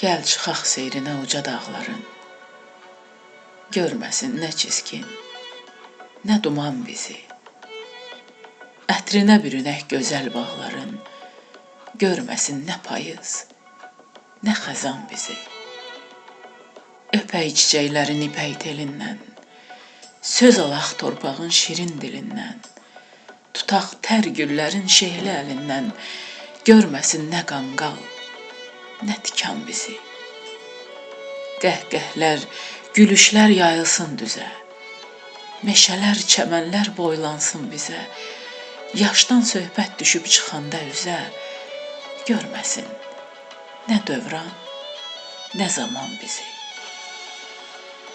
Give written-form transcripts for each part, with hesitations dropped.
Gəl çıxaq seyrinə uca dağların, görməsin nə çiskin, nə duman bizi. Ətrinə bürünək gözəl bağların, görməsin nə payız, nə xəzan bizi. Öpək çiçəklərin ipək telindən, söz alaq torpağın şirin dilindən, tutaq tər güllərin şehli əlindən, görməsin nə qanqal, nə tikan bizi. Qəhqəhlər, gülüşlər yayılsın düzə, meşələr, çəmənlər boylansın bizə, yaşdan söhbət düşüb çıxanda üzə, görməsin nə dövran, nə zaman bizi.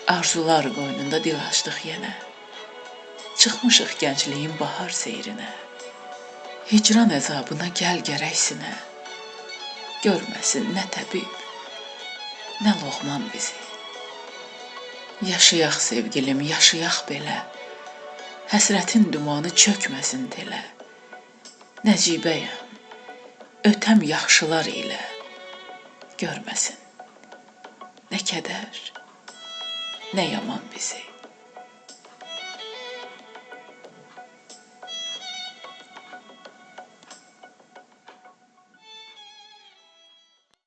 Arzular qoynunda dil açdıq yenə, çıxmışıq gəncliyin bahar seyrinə, hicran əzabına gəl gərəksinə, görməsin nə təbib, nə loğman bizi. Yaşayaq sevgilim, yaşayaq belə, həsrətin dumanı çökməsin telə. Nəcibəyəm, ötəm yaxşılar ilə, görməsin nə kədər, nə yaman bizi.